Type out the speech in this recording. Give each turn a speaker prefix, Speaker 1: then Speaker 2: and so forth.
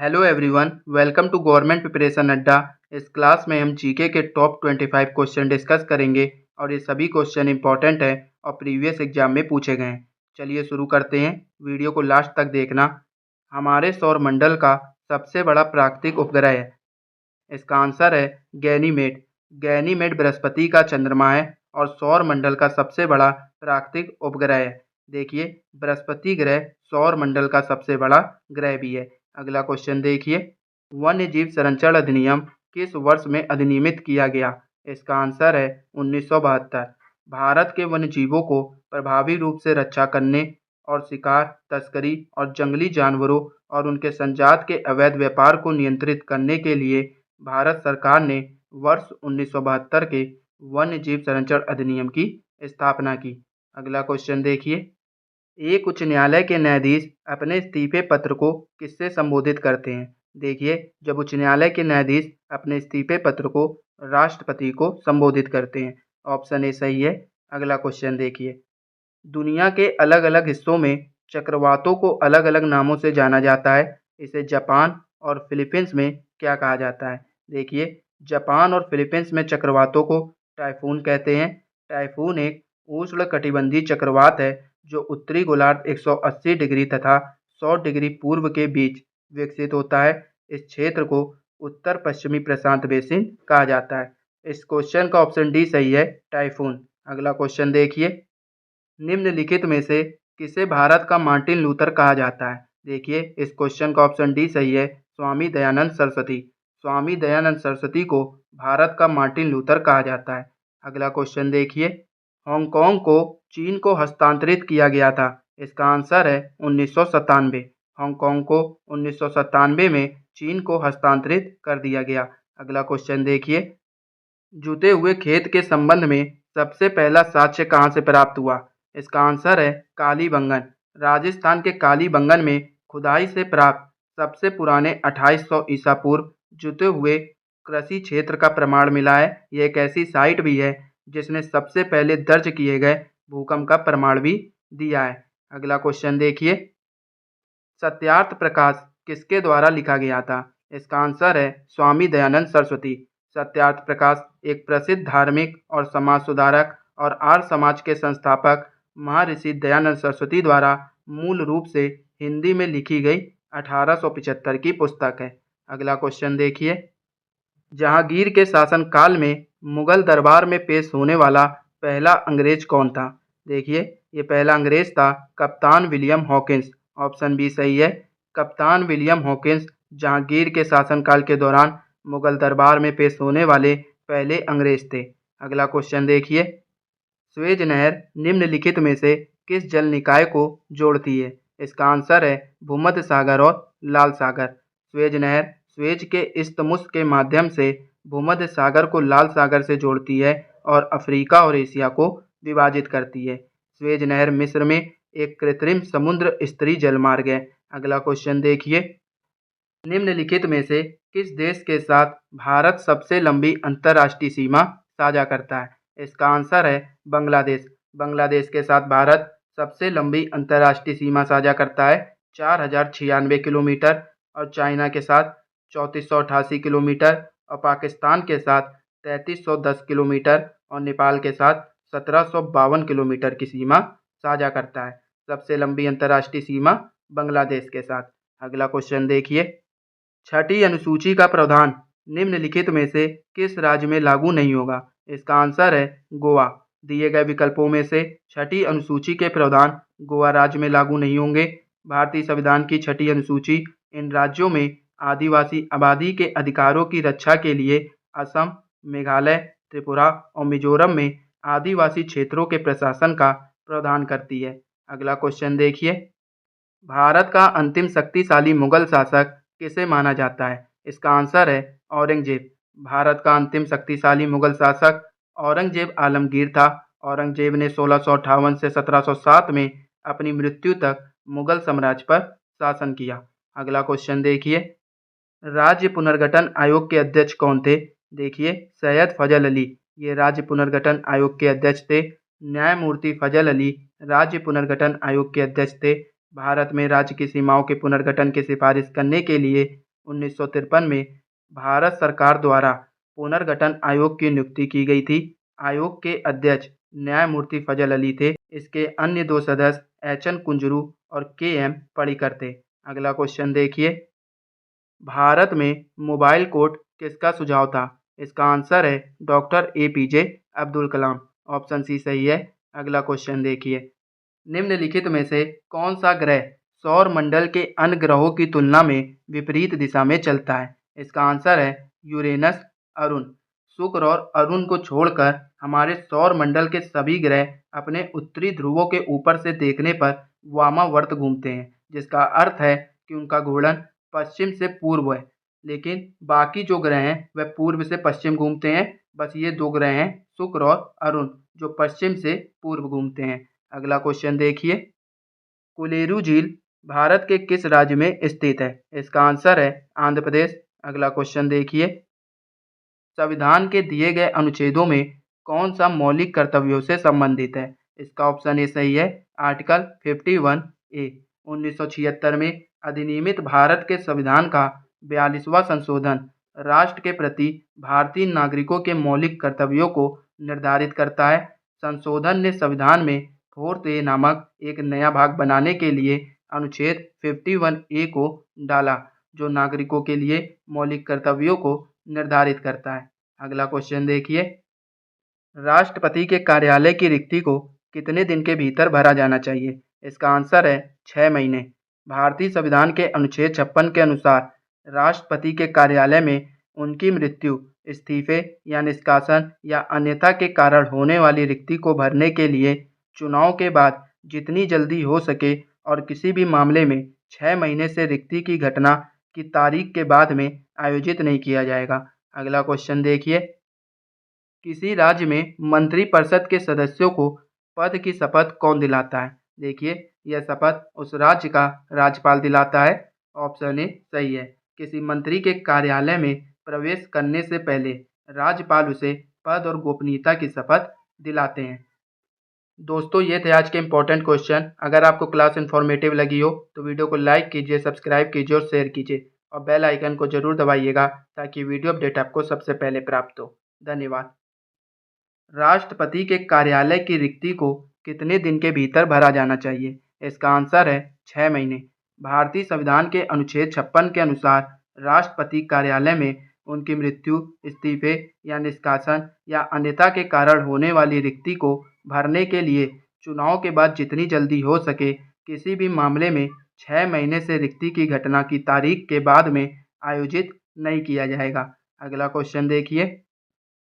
Speaker 1: Hello everyone, welcome to government preparation Adda. इस class में हम जीके के टॉप 25 क्वेश्चन डिस्कस करेंगे और ये सभी क्वेश्चन इंपॉर्टेंट है और प्रीवियस एग्जाम में पूछे गए हैं। चलिए शुरू करते हैं, वीडियो को लास्ट तक देखना। हमारे सौर मंडल का सबसे बड़ा प्राकृतिक उपग्रह है। इसका आंसर है गैनीमेड। गैनीमेड बृहस्पति का चंद्रमा है और सौर मंडल का सबसे बड़ा प्राकृतिक उपग्रह है। देखिए, बृहस्पति ग्रह सौर मंडल का सबसे बड़ा ग्रह भी है। अगला क्वेश्चन देखिए, वन्य जीव संरक्षण अधिनियम किस वर्ष में अधिनियमित किया गया? इसका आंसर है 1972। भारत के वन्य जीवों को प्रभावी रूप से रक्षा करने और शिकार, तस्करी और जंगली जानवरों और उनके संजात के अवैध व्यापार को नियंत्रित करने के लिए भारत सरकार ने वर्ष 1972 के वन्य जीव संरक्षण अधिनियम की स्थापना की। अगला क्वेश्चन देखिए, एक उच्च न्यायालय के न्यायाधीश अपने इस्तीफे पत्र को किससे संबोधित करते हैं? देखिए, जब उच्च न्यायालय के न्यायाधीश अपने इस्तीफे पत्र को राष्ट्रपति को संबोधित करते हैं। ऑप्शन ए सही है। अगला क्वेश्चन देखिए, दुनिया के अलग अलग हिस्सों में चक्रवातों को अलग अलग नामों से जाना जाता है। इसे जापान और फिलीपींस में क्या कहा जाता है? देखिए, जापान और फिलीपींस में चक्रवातों को टाइफून कहते हैं। टाइफून एक उष्णकटिबंधीय चक्रवात है जो उत्तरी गोलार्ध 180 डिग्री तथा 100 डिग्री पूर्व के बीच विकसित होता है। इस क्षेत्र को उत्तर पश्चिमी प्रशांत बेसिन कहा जाता है। इस क्वेश्चन का ऑप्शन डी सही है, टाइफून। अगला क्वेश्चन देखिए, निम्नलिखित में से किसे भारत का मार्टिन लूथर कहा जाता है? देखिए, इस क्वेश्चन का ऑप्शन डी सही है, स्वामी दयानंद सरस्वती। स्वामी दयानंद सरस्वती को भारत का मार्टिन लूथर कहा जाता है। अगला क्वेश्चन देखिए, हांगकांग को चीन को हस्तांतरित किया गया था। इसका आंसर है 1997। हांगकांग को 1997 में चीन को हस्तांतरित कर दिया गया। अगला क्वेश्चन देखिए, जुते हुए खेत के संबंध में सबसे पहला साक्ष्य कहाँ से प्राप्त हुआ? इसका आंसर है कालीबंगन। राजस्थान के कालीबंगन में खुदाई से प्राप्त सबसे पुराने 2800 ईसा पूर्व जुते हुए कृषि क्षेत्र का प्रमाण मिला है। यह एक ऐसी साइट भी है जिसने सबसे पहले दर्ज किए गए भूकंप का प्रमाण भी दिया है। अगला क्वेश्चन देखिए, सत्यार्थ प्रकाश किसके द्वारा लिखा गया था? इसका आंसर है स्वामी दयानंद सरस्वती। सत्यार्थ प्रकाश एक प्रसिद्ध धार्मिक और समाज सुधारक और आर्य समाज के संस्थापक महर्षि दयानंद सरस्वती द्वारा मूल रूप से हिंदी में लिखी गई 1875 की पुस्तक है। अगला क्वेश्चन देखिए, जहांगीर के शासनकाल में मुगल दरबार में पेश होने वाला पहला अंग्रेज कौन था? देखिए, ये पहला अंग्रेज था कप्तान विलियम हॉकिंस। ऑप्शन बी सही है, कप्तान विलियम हॉकिंस जहांगीर के शासनकाल के दौरान मुगल दरबार में पेश होने वाले पहले अंग्रेज थे। अगला क्वेश्चन देखिए, स्वेज नहर निम्नलिखित में से किस जल निकाय को जोड़ती है? इसका आंसर है भूमध्य सागर और लाल सागर। स्वेज नहर स्वेज के इस्तमुस के माध्यम से भूमध्य सागर को लाल सागर से जोड़ती है और अफ्रीका और एशिया को विभाजित करती है। स्वेज नहर मिस्र में एक कृत्रिम समुद्र स्तरीय जलमार्ग है। अगला क्वेश्चन देखिए, निम्नलिखित में से किस देश के साथ भारत सबसे लंबी अंतर्राष्ट्रीय सीमा साझा करता है? इसका आंसर है बांग्लादेश। बांग्लादेश के साथ भारत सबसे लंबी अंतर्राष्ट्रीय सीमा साझा करता है 4096 किलोमीटर, और चाइना के साथ 3488 किलोमीटर, और पाकिस्तान के साथ 3310 किलोमीटर, और नेपाल के साथ 1752 किलोमीटर की सीमा साझा करता है। सबसे लंबी अंतर्राष्ट्रीय सीमा बांग्लादेश के साथ। अगला क्वेश्चन देखिए, छठी अनुसूची का प्रावधान निम्नलिखित में से किस राज्य में लागू नहीं होगा? इसका आंसर है गोवा। दिए गए विकल्पों में से छठी अनुसूची के प्रावधान गोवा राज्य में लागू नहीं होंगे। भारतीय संविधान की छठी अनुसूची इन राज्यों में आदिवासी आबादी के अधिकारों की रक्षा के लिए असम, मेघालय, त्रिपुरा और मिजोरम में आदिवासी क्षेत्रों के प्रशासन का प्रावधान करती है। अगला क्वेश्चन देखिए, भारत का अंतिम शक्तिशाली मुगल शासक किसे माना जाता है? इसका आंसर है औरंगजेब। भारत का अंतिम शक्तिशाली मुगल शासक औरंगजेब आलमगीर था। औरंगजेब ने 1658 से 1707 में अपनी मृत्यु तक मुगल साम्राज्य पर शासन किया। अगला क्वेश्चन देखिए, राज्य पुनर्गठन आयोग के अध्यक्ष कौन थे? देखिए, सैयद फजल अली ये राज्य पुनर्गठन आयोग के अध्यक्ष थे। न्यायमूर्ति फजल अली राज्य पुनर्गठन आयोग के अध्यक्ष थे। भारत में राज्य की सीमाओं के पुनर्गठन की सिफारिश करने के लिए 1953 में भारत सरकार द्वारा पुनर्गठन आयोग की नियुक्ति की गई थी। आयोग के अध्यक्ष न्यायमूर्ति फजल अली थे। इसके अन्य 2 सदस्य एच.एन. कुंजरू और के.एम. पडिक्कर थे। अगला क्वेश्चन देखिए, भारत में मोबाइल कोर्ट किसका सुझाव था? इसका आंसर है doctor APJ Abdul Kalam. Option C सही है। अगला क्वेश्चन देखिए, निम्नलिखित में से कौन सा ग्रह सौर मंडल के अन्य ग्रहों की तुलना में विपरीत दिशा में चलता है? इसका आंसर है यूरेनस, अरुण। शुक्र और अरुण को छोड़कर हमारे सौर मंडल के सभी ग्रह अपने उत्तरी ध्रुवों के ऊपर से देखने पर वामावर्त घूमते हैं, जिसका अर्थ है कि उनका घूर्णन पश्चिम से पूर्व है। लेकिन बाकी जो ग्रह हैं वह पूर्व से पश्चिम घूमते हैं। बस ये 2 ग्रह हैं शुक्र और अरुण जो पश्चिम से पूर्व घूमते हैं। अगला क्वेश्चन देखिए, कोलेरू झील भारत के किस राज्य में स्थित है? इसका आंसर है आंध्र प्रदेश। अगला क्वेश्चन देखिए, संविधान के दिए गए अनुच्छेदों में कौन सा मौलिक कर्तव्यों से संबंधित है? इसका ऑप्शन ए सही है, आर्टिकल 51 ए। 1976 में अधिनियमित भारत के संविधान का 42वां संशोधन राष्ट्र के प्रति भारतीय नागरिकों के मौलिक कर्तव्यों को निर्धारित करता है। संशोधन ने संविधान में 4th ए नामक एक नया भाग बनाने के लिए अनुच्छेद 51 ए को डाला, जो नागरिकों के लिए मौलिक कर्तव्यों को निर्धारित करता है। अगला क्वेश्चन देखिए, राष्ट्रपति के कार्यालय की रिक्ति को कितने दिन के भीतर भरा जाना चाहिए? इसका आंसर है 6 महीने। भारतीय संविधान के अनुच्छेद 56 के अनुसार राष्ट्रपति के कार्यालय में उनकी मृत्यु, इस्तीफे या निष्कासन या अन्यथा के कारण होने वाली रिक्ति को भरने के लिए चुनाव के बाद जितनी जल्दी हो सके और किसी भी मामले में 6 महीने से रिक्ति की घटना की तारीख के बाद में आयोजित नहीं किया जाएगा। अगला क्वेश्चन देखिए, किसी राज्य में मंत्रिपरिषद के सदस्यों को पद की शपथ कौन दिलाता है? देखिए, यह शपथ उस राज्य का राज्यपाल दिलाता है। ऑप्शन ए सही है। किसी मंत्री के कार्यालय में प्रवेश करने से पहले राज्यपाल उसे पद और गोपनीयता की शपथ दिलाते हैं। दोस्तों, ये थे आज के इम्पोर्टेंट क्वेश्चन। अगर आपको क्लास इन्फॉर्मेटिव लगी हो तो वीडियो को लाइक कीजिए, सब्सक्राइब कीजिए और शेयर कीजिए और बेल आइकन को जरूर दबाइएगा ताकि वीडियो अपडेट आपको सबसे पहले प्राप्त हो। धन्यवाद। राष्ट्रपति के कार्यालय की रिक्ति को कितने दिन के भीतर भरा जाना चाहिए? इसका आंसर है 6 महीने। भारतीय संविधान के अनुच्छेद 56 के अनुसार राष्ट्रपति कार्यालय में उनकी मृत्यु, इस्तीफे या निष्कासन या अन्यथा के कारण होने वाली रिक्ति को भरने के लिए चुनाव के बाद जितनी जल्दी हो सके किसी भी मामले में 6 महीने से रिक्ति की घटना की तारीख के बाद में आयोजित नहीं किया जाएगा। अगला क्वेश्चन देखिए,